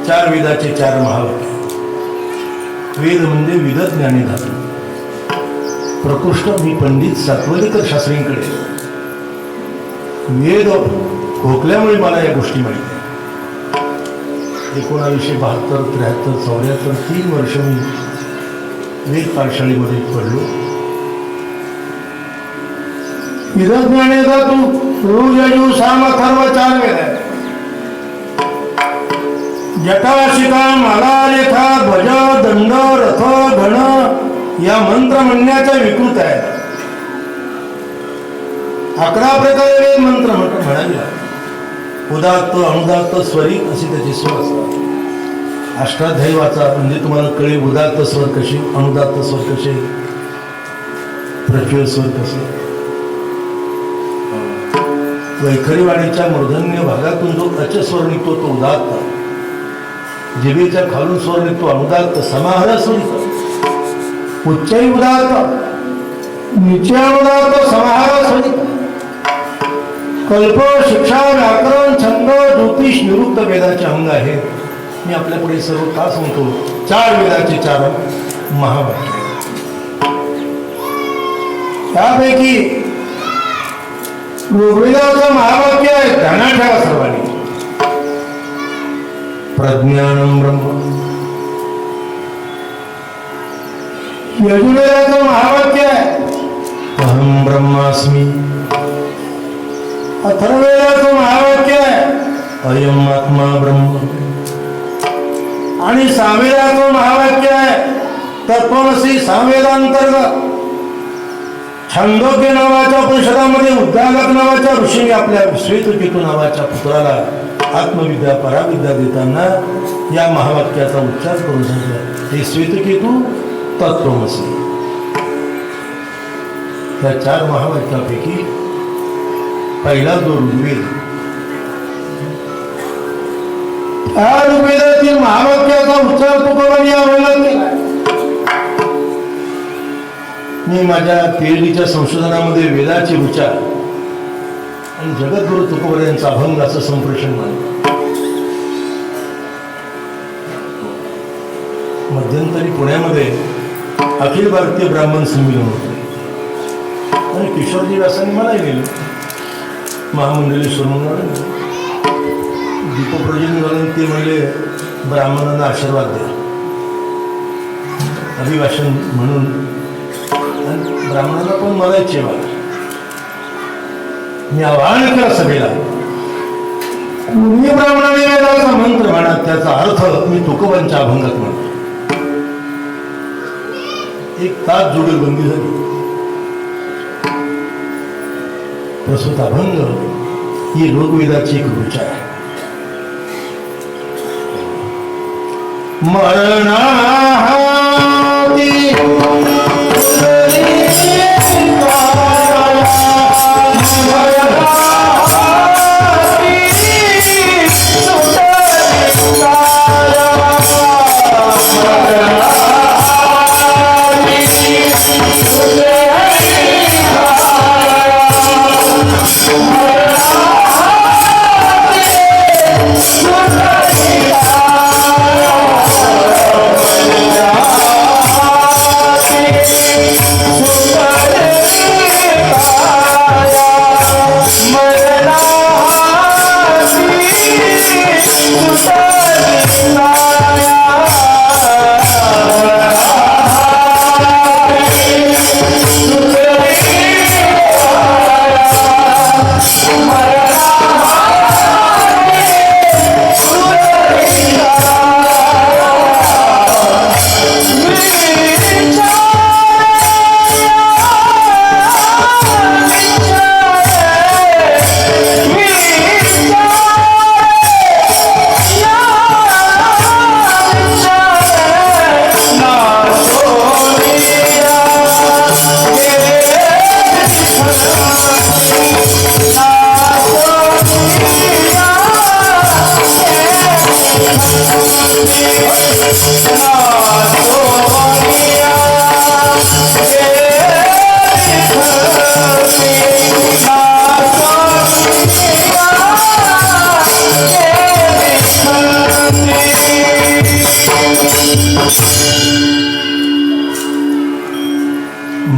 चार वेदाचे चार महावाक्य. वेद म्हणजे विदज्ञानी धातू. प्रकृष्ट मी पंडित सातवलीकर शास्त्रींकडे वेद खोकल्यामुळे मला या गोष्टी माहिती आहे. 1972, 73, 74 3 वर्ष मी वेद पाठशाळेमध्ये पडलो. विदज्ञानी धातू ऋ यजु साम अथर्व 4 वेद आहेत. जटाशिका माला रेखा ध्वज दंड रथ गण या मंत्र म्हणण्याच्या विकृत आहेत. 11 प्रकारे वेद मंत्र म्हणावे लागतात. उदात्त अनुदात्त स्वरित असे त्याचे स्वर असतात. अष्टाध्यायी वाचा म्हणजे तुम्हाला कळेल उदात्त स्वर कसे, अनुदात्त स्वर कसे, प्रचुर स्वर कसे. वैखरीवाणीच्या मूर्धन्य भागातून जो अच स्वर निघतो तो उदात्त, जिभेच्या खालून स्वर निघतो अनुदात्त, समाहार स्वर उच्चाई उदात्त, निचे अनुदात्त, समाहार स्वर. कल्प, शिक्षा, व्याकरण, छंद, ज्योतिष, निरुक्त वेदाचे अंग आहेत. मी आपल्यापुढे सर्व का सांगतो? 4 वेदाचे 4 महावाक्य. त्यापैकी ऋग्वेदाचं महावाक्य आहे, ध्यानात ठेवा सर्वांनी, प्रज्ञानम ब्रह्म. यजुर्वेदाचं महावाक्य आहे, अहम ब्रह्मास्मी. अथर्ववेदाचं महावाक्य आहे, अयम आत्मा ब्रह्म. आणि सामवेदाचं महावाक्य आहे, तत्त्वमसी. सामवेदांतर्गत छांदोग्य नावाच्या परिषदामध्ये उद्दालक नावाच्या ऋषीने आपल्या श्वेतकेतू नावाच्या पुत्राला आत्मविद्या पराविद्या देताना या महावाक्याचा उच्चार करून सांगितला, हे श्वेतकेतू तत्त्वमसी. त्या 4 महावाक्यापैकी पहिला जो ऋग्वेद, त्या ऋग्वेदातील महावाक्याचा उच्चार तुकोबांनी या वेळेला केला. मी माझ्या PhDच्या संशोधनामध्ये वेदाचे उच्चार आणि जगद्गुरु तुकोबा यांचा अभंग असं संप्रेषण मानलं. मध्यंतरी पुण्यामध्ये अखिल भारतीय ब्राह्मण संमेलन होते आणि किशोरजी व्यासांनी मलाही नेलं. महामंडलेश्वर म्हणून दीपप्रज्वलन झालं. ते म्हणले ब्राह्मणांना आशीर्वाद द्या, अभिभाषण म्हणून. आणि ब्राह्मणांना पण मलाच जेवा. मी आवाहन केला सभेला, कुणी ब्राह्मणाने वेदाचा मंत्र म्हणा, त्याचा अर्थ मी तुकोबांच्या अभंगात म्हणतो. 1 तास जुगलबंदी झाली. प्रस्तुत अभंग ही ऋग्वेदाची एक ऋचा आहे. मरणाहाती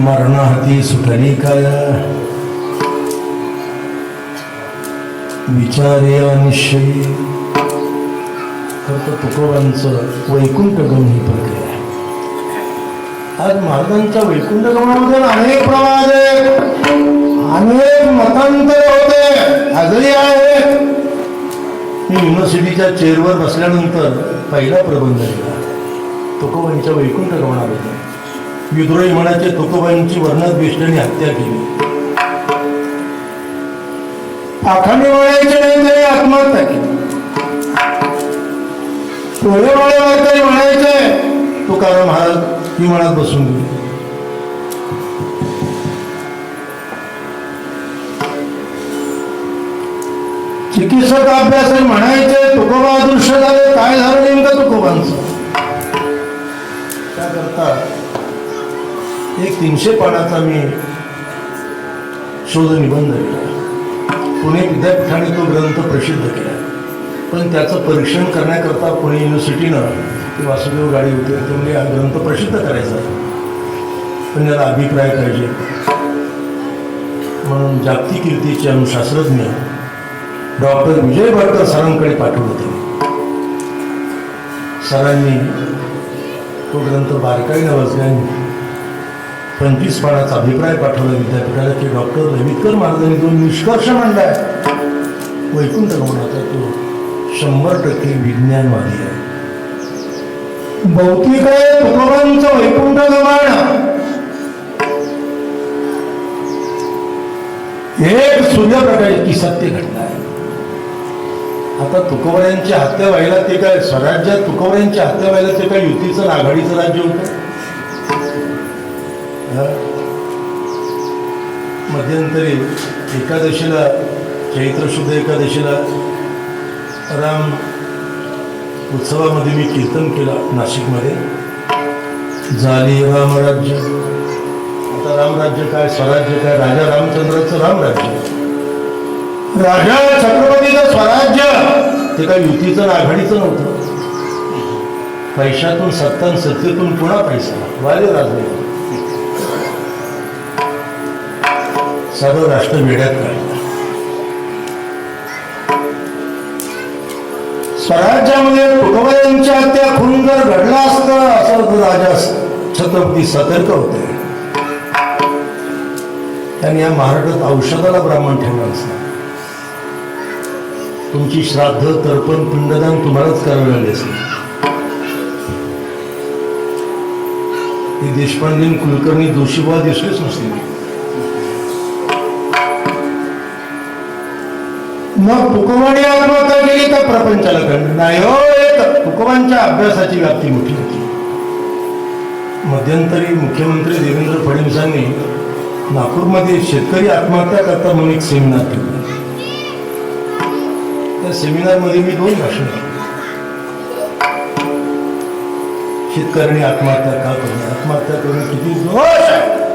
मरणाहाती सुटली काय विचारे निश्चयी. खरं तुकोबांचं वैकुंठगम ही प्रक्रिया आहे. आज महाराजांच्या वैकुंठ गमनामध्ये अनेक प्रवाद आहेत, अनेक मतांतर होते, आजही आहेत. मी युनिव्हर्सिटीच्या चेअरवर बसल्यानंतर पहिला प्रबंध लिहिला तुकोबांच्या वैकुंठ गमनाबद्दल. विद्रोही म्हणाचे तुकोबांची वर्णद्वेष्टांनी हत्या केली. आखांडी म्हणायचे नाही तरी आत्महत्या केली. टोळेवाळे वारकरी म्हणायचे तुकाराम महाराज विमानात बसून गेले. चिकित्सक अभ्यास म्हणायचे तुकोबा अदृश्य झाले. काय झालं नेमकं तुकोबांचं? त्याकरता एक 300 पानाचा मी शोध निबंध केला. पुणे विद्यापीठाने तो ग्रंथ प्रसिद्ध केला. पण त्याचं परीक्षण करण्याकरता पुणे युनिव्हर्सिटीनं ते वासुदेव गाडी होते त्यामुळे हा ग्रंथ प्रसिद्ध करायचा, पण याला अभिप्राय पाहिजे म्हणून जागतिक कीर्तीचे अणुशास्त्रज्ञ डॉक्टर विजय भटकर सरांकडे पाठवलं होते. सरांनी तो ग्रंथ बारकाईने वाचल्याने 25 पानाचा अभिप्राय पाठवला विद्यापीठाला की डॉक्टर ललितकर महाराजांनी जो निष्कर्ष मांडलाय वैकुंठ गमनाचा तो 100% विज्ञानवादी आहे. भौतिक आहे तुकोबांचं वैकुंठ गमन. एक सूर्यप्रकाशाची सत्य घटना आहे. आता तुकोबांची हत्या व्हायला ते काय स्वराज्यात तुकोबांची हत्या व्हायला ते काय युतीचं आघाडीचं राज्य होतं? मध्यंतरी एकादशीला चैत्र शुद्ध एकादशीला राम उत्सवामध्ये मी कीर्तन केलं नाशिकमध्ये. झाली रामराज्य. आता रामराज्य काय स्वराज्य काय? राजा रामचंद्राचं रामराज्य. राजा छत्रपतीचं स्वराज्य ते काय युतीचं आघाडीचं नव्हतं. पैशातून सत्ता सत्तेतून पुन्हा पैसा वाले राजले सर्व राष्ट्र वेड्यात काढलं. स्वराज्यामध्ये तुकोबांची हत्या खून जर घडला असतं असं राजा छत्रपती सतर्क होते. त्यांनी या महाराष्ट्रात औषधाला ब्राह्मण ठेवलं असतं. तुमची श्राद्ध तर्पण पिंडदान तुम्हालाच करावे लागले असेल. देशपांडे कुलकर्णी दोषीबा दिसलेच नसतील. मग तुकोबांनी आत्महत्या केली तर प्रपंचाला कळलं नाही हो. एक तुकोबांच्या अभ्यासाची व्याप्ती मोठी होती. मध्यंतरी मुख्यमंत्री देवेंद्र फडणवीसांनी नागपूरमध्ये शेतकरी आत्महत्या करता म्हणून एक सेमिनार ठेवला. त्या सेमिनारमध्ये मी 2 भाषण केली. शेतकऱ्यांनी आत्महत्या का करणं, आत्महत्या करणं किती दोष आहे.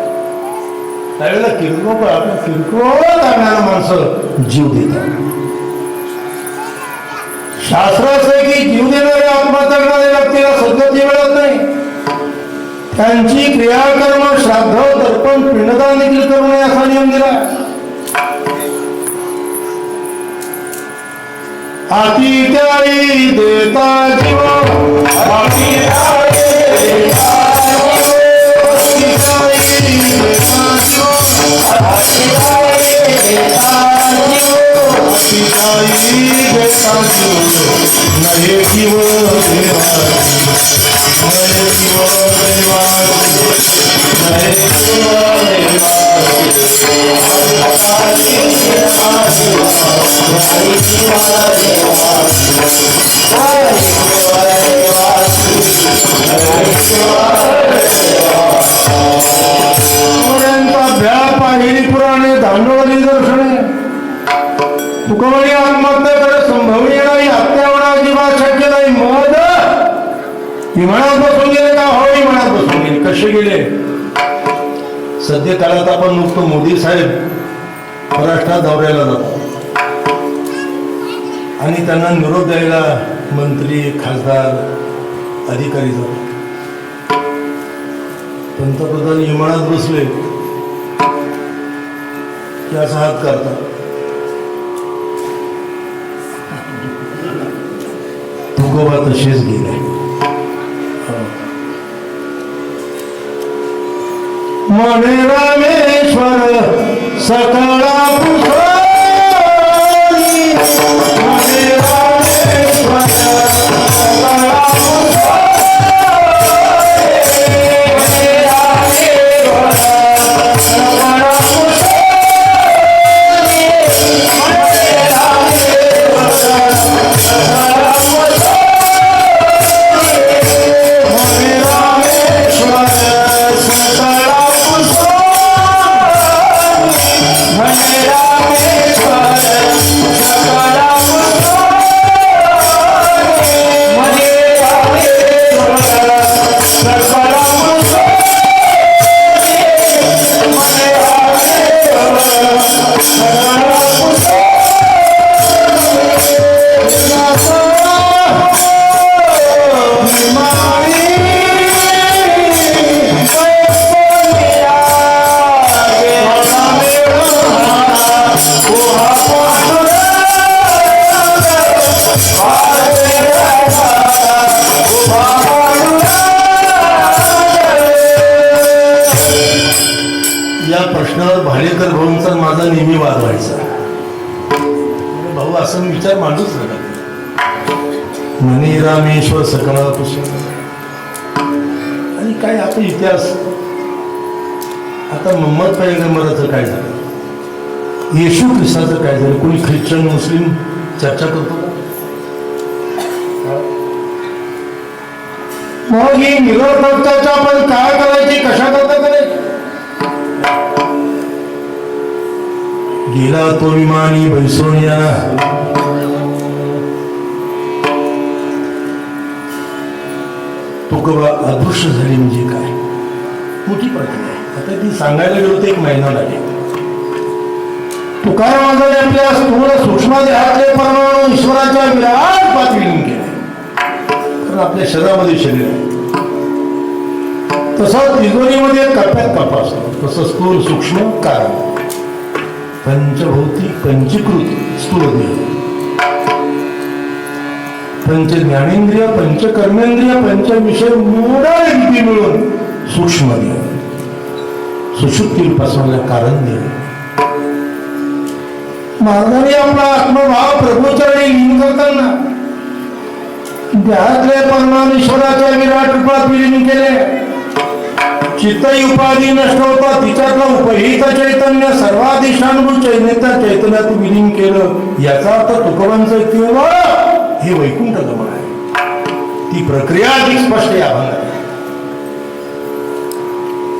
त्यावेळेला किरकोळ करणारा माणसं जीव देतात. शास्त्र असं आहे की जीव देणारे आत्महत्या करणाऱ्या व्यक्तीला सद्गती मिळत नाही. त्यांची क्रियाकर्म श्राद्ध तर्पण पिंडदान देखील करू नये असा नियम दिला. हाती त्याळी देता जीव नये जीव पुराणे दांडोळी दर्शने तुकोबांनी आत्महत्या करत संभवनीय नाही. हत्या होणार अजिबात शक्य नाही. मध विमानात बसून गेले का? हो विमानात बसून गेले. कसे गेले? सध्या काळात आपण नुकतं मोदी साहेब महाराष्ट्रात दौऱ्याला जातात आणि त्यांना निरोप द्यायला मंत्री खासदार अधिकारी जातात. पंतप्रधान विमानात बसले की असा हात करता. तुकोबा तसेच गेले. मने रामेश्वर सकळा पुसोनी, मने रामेश्वर सकळा भाडेकर भाऊंचा माझा नेहमी वाद व्हायचा. भाऊ असं विचार मांडूच नका. मने रामेश्वर सकळा पुसून. आणि काय आता इतिहास, आता मोहम्मद पैगंबराचं काय झालं, येशू ख्रिस्ताचं काय झालं, कोणी ख्रिश्चन मुस्लिम चर्चा करतो का? मग ही निरोधकताचा आपण काय करायची, कशा करता करायची? गेला तो विमानी बैसोनिया, तुकोबा अदृश्य झाली म्हणजे काय मोठी प्रक्रिया. आता ती सांगायला गेलो तर 1 महिना लागेल. तुकारामाने आपल्या स्थूल सूक्ष्म देहातले परमाणू ईश्वराच्या विराट पातळीने केले. कारण आपल्या शरीरामध्ये शरीर आहे, तसं तिजोरीमध्ये कप्प्यात कप्पा असतो, तसं स्थूल सूक्ष्म कारण पंचभौतिक पंचीकृत स्थूल देह, पंच ज्ञानेंद्रिय पंचकर्मेंद्रिय पंचविषय मोडाळी मिळून सूक्ष्म देह, सुषुप्तीपासून कारण देह. महाराजांनी आपला आत्मभाव प्रभूचरणी लीन करताना देहातले परमानेश्वराच्या विराट रूपात विलीन केले. चित्त उपाधी नष्ट होता, तिच्यातलं उपहित चैतन्य सर्वाधिष्ठानभूत चैतन्यात विलीन केलं. याचा अर्थ तुकोबांचं केवळ हे वैकुंठ गमन आहे. ती प्रक्रिया अधिक स्पष्ट या भागात.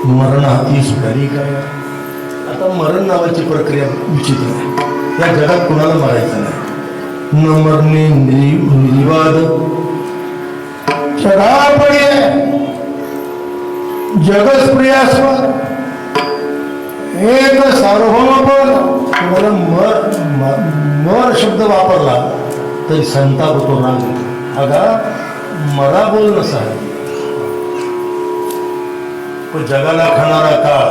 मरण हाती सुधारी काय. आता मरण नावाची प्रक्रिया विचित्र आहे. या जगात कुणाला मरायचं नाही. न मरणे निर्वाद चढापडी जगस्प्रियास्पद एक सार्वभौमपद. तुम्हाला मर शब्द वापरला तरी संताप होतो, राग होतो. अगा मरा बोल नसा पण जगाला खाणारा काळ.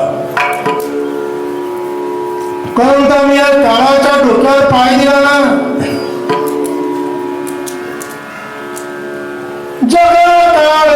कारण मी या काळाच्या डोक्यावर पाय दिला ना, जग काळ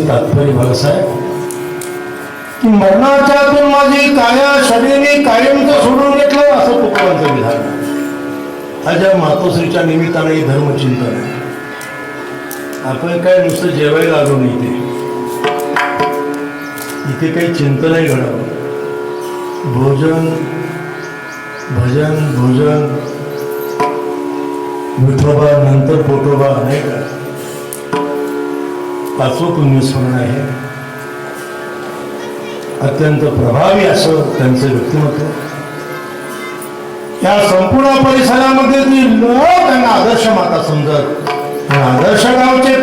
तात्पर्य भाग आहे की मरणाच्या माझी काया शरीराने कायमचं सोडून घेतलं, असं तुकोबांचं विधान. माझ्या मातोश्रीच्या निमित्ताने हे धर्मचिंतन आहे. आपण काय नुसतं जेवायला आलो नाही, इथे काही चिंतनही घडावं. भोजन भजन भोजन विठोबा नंतर पोटोबा नाही का, 5वं पुण्यस्मरण आहे. अत्यंत प्रभावी असं त्यांचं व्यक्तिमत्व. या संपूर्ण परिसरामध्ये ती लोक त्यांना आदर्श माता समजत. आणि आदर्श गावचे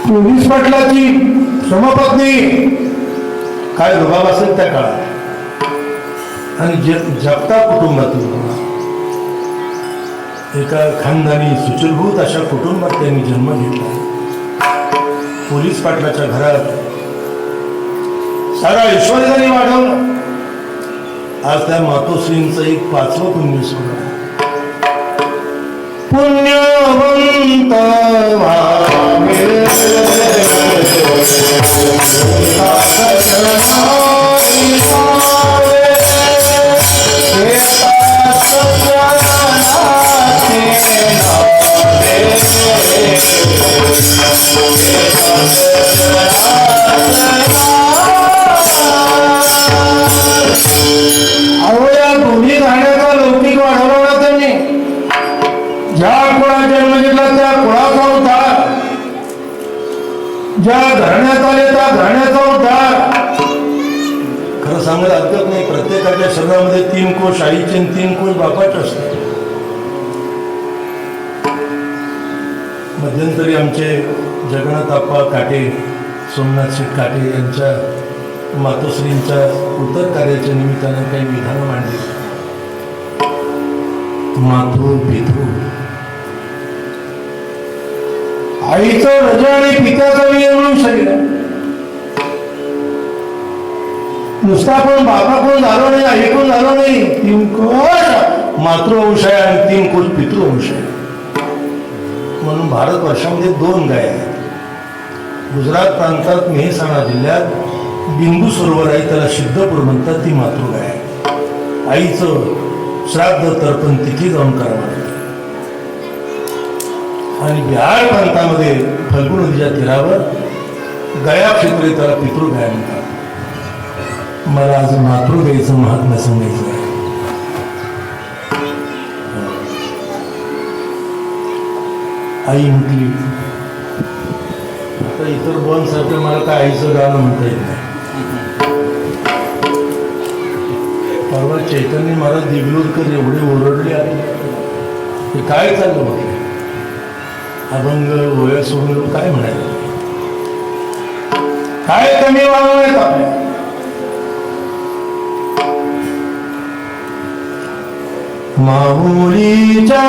पोलीस पाटलाची समपत्नी काय रुबाब असेल त्या काळात. आणि जगताप कुटुंबातील एका खानदानी सुचिरभूत अशा कुटुंबात त्यांनी जन्म घेतला. पोलीस पाटलाच्या घरात सारा ऐश्वर्य त्यांनी वाढवलं. आज त्या मातोश्रींचं एक 5वं पुण्य सोहळा. पुण्यवंत व्हावे दोन्ही घाण्याचा लौकिक वाढवला त्यांनी. ज्या कुळात जन्म घेतला त्या कुळाचा उद्धार, ज्या घराण्यात आले त्या घराण्याचा उद्धार. खरं सांगायला हरकत नाही, प्रत्येकाच्या शरीरामध्ये 3 कोश आईचे आणि 3 कोश बापाचे असतात. मध्यंतरी आमचे जगन्नाथ आप्पा काटे, सोमनाथ शेठ काटे यांच्या मातोश्रींच्या उतर कार्याच्या निमित्तानं काही विधानं मांडली. मातृ पितृ, आईचं हृदय आणि पित्याचं मिळून शरीर. नुसता आपण बापाकडून झालो नाही, आईकडून झालो नाही. 3 कोश मातृवंश आहे आणि 3 कोश पितृवंश आहे. म्हणून भारतवर्षामध्ये 2 गाय आहेत. गुजरात प्रांतात मेहसाणा जिल्ह्यात बिंदू सरोवर आहे, त्याला सिद्धपूर म्हणतात. ती मातृगाय आहे. आईचं श्राद्ध तर्पण तिथे जाऊन करावं लागतं. आणि बिहार प्रांतामध्ये फल्गु नदीच्या तीरावर गया क्षेत्री त्याला पितृगाय म्हणतात. मला आज मातृगायीचं महात्म्य सांगायचं आहे. आई म्हटली, आता इतर बोलसारखं मला काय आईचं गाणं म्हणता येत नाही. परवा चैतन्य महाराज दिगलूरकर एवढे ओरडले आले, ते काय चाललं म्हटलं. अभंग वया सोडून काय म्हणायला, काय कमी वाढवण्यात आपल्या. माऊलीच्या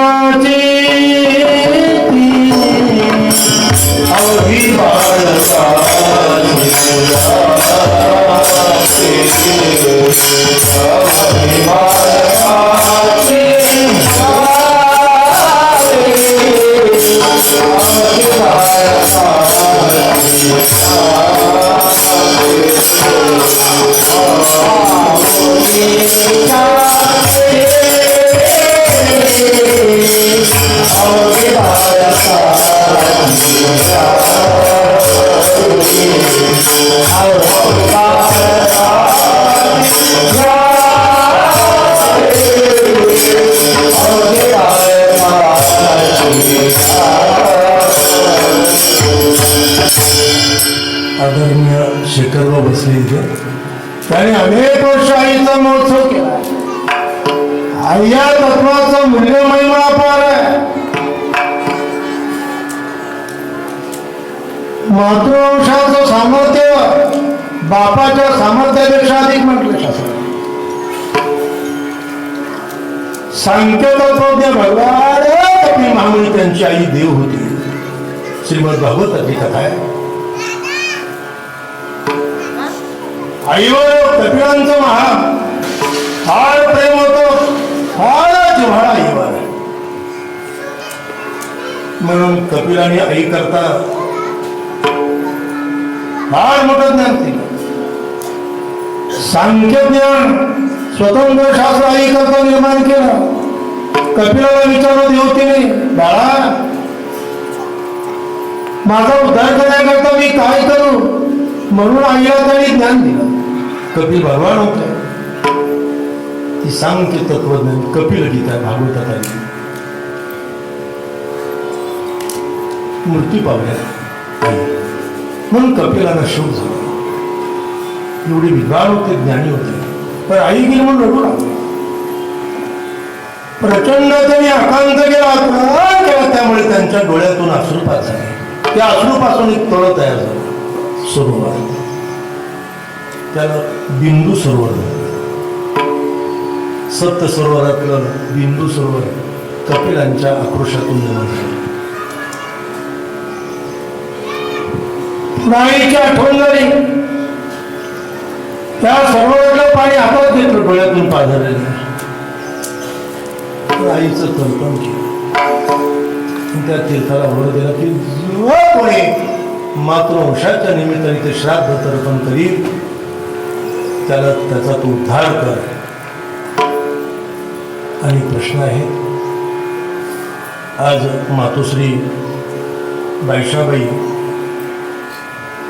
आदरणीय शेखरराव बसले इथे, त्याने अनेक वर्ष आईचा महोत्सव केला. आई या तत्वाचं मूल्य महिमा अपार आहे. मातृवंशाचं सामर्थ्य बापाच्या सामर्थ्यापेक्षा अधिक म्हटलं शास्त्र. सांख्य तत्वज्ञ भगवान कपिल महामुनी त्यांची आई देव होती. श्रीमद भागवताची कथा आहे. आईवर कपिलांचं फार प्रेम होतं, फार जिव्हाळा आईवर. म्हणून कपिलाने आई करता फार मोठं ज्ञान दिलं. सांख्यज्ञान स्वतंत्र शास्त्र आई करता निर्माण केलं. कपिलाला विचारलं देवतेने, बाळा माझा उद्धार करण्याकरता मी काय करू. म्हणून आईला त्यांनी ज्ञान दिलं. कपिल भगवान होते. ती सांख्य तत्वज्ञान कपिल गीता भागवतात आली. मृत्यू पावल्या म्हणून कपिलाला शोक झाला. एवढे विद्वान होते, ज्ञानी होते. पण आई गेली म्हणून रडू लागले. प्रचंड त्यांनी आकांत केला केला, त्यामुळे त्यांच्या डोळ्यातून अश्रुपात झाले. त्या अश्रूपासून एक तळ तयार झालं, सरोवर. त्याला बिंदू सरोवर म्हणतात. सप्त सरोवरातलं बिंदू सरोवर कपिलांच्या आक्रोशातून निर्माण झालं. आईची आठवण झाली. त्या सरोवरातलं पाणी हातात घेतलं, डोळ्यातून पाझरलेलं. आईचं कल्पन केलं, त्या तीर्थाला भर दिला की जो कोणी मातृवंशाच्या निमित्ताने ते श्राद्ध तर्पण करील त्याला त्याचा तू उद्धार कर. आणि प्रश्न आहे, आज मातोश्री बायशाबाई,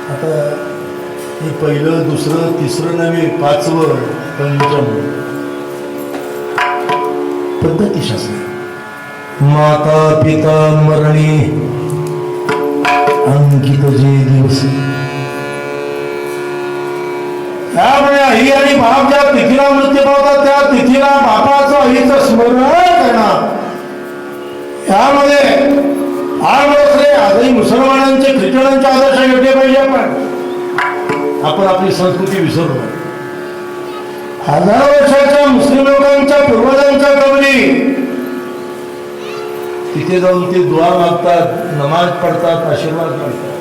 आता हे पहिलं दुसरं तिसरं नव्हे, पाचवं पंचम पद्धतीशास्त्र. माता पिता मरणी अंकित जे दिवस, त्यामुळे आई आणि बाप ज्या तिथीला मृत्यू पावतात त्या तिथीला बापाचं आईचं स्मरण करणार. यामध्ये आजही मुसलमानांचे ख्रिश्चनांचे आदर्श घेतले पाहिजे. आपण आपली संस्कृती विसरलो. हजारो वर्षाच्या मुस्लिम लोकांच्या पूर्वजांच्या कबरी, तिथे जाऊन ते दुआ मागतात, नमाज पडतात, आशीर्वाद पडतात.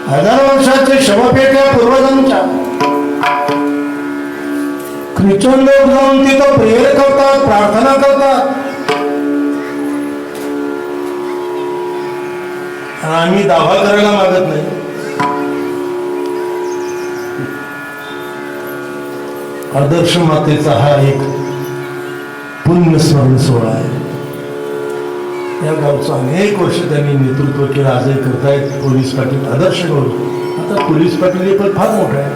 हजारो वर्षाचे शवपेट्या पूर्वजांच्या, ख्रिश्चन लोक जाऊन तिथं प्रेयर करतात, प्रार्थना करतात. आम्ही दावा करायला मागत नाही. आदर्श मातेचा हा एक पुण्य स्मरण सोहळा आहे. या गावचं अनेक वर्ष त्यांनी नेतृत्व केलं, आजही करतायत पोलीस पाटील. आदर्श गाव. आता पोलीस पाटील हे पद फार मोठं आहे.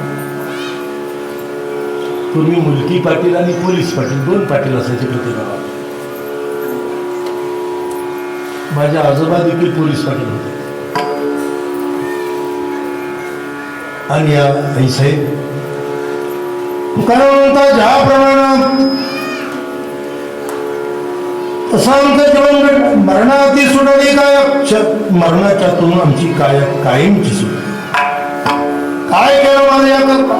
पूर्वी मुलकी पाटील आणि पोलीस पाटील दोन पाटील असायचे प्रत्येक गावात. माझे आजोबा देखील पोलीस पाटील होते. आणि या आईसाहेब तुकाराम म्हणतात, ज्या प्रमाणात तसं आमचं जीवन मरणाची सुटली काय, मरणाच्यातून आमची कायमची सुटली. काय केलं माझं याकरता?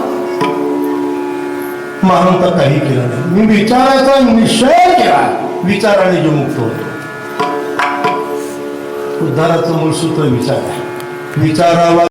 महान तर काही केलं नाही. मी विचाराचा निश्चय केला, विचाराने जो मुक्त होतो. उद्धाराचं मूळ सूत्र विचार आहे. विचारावा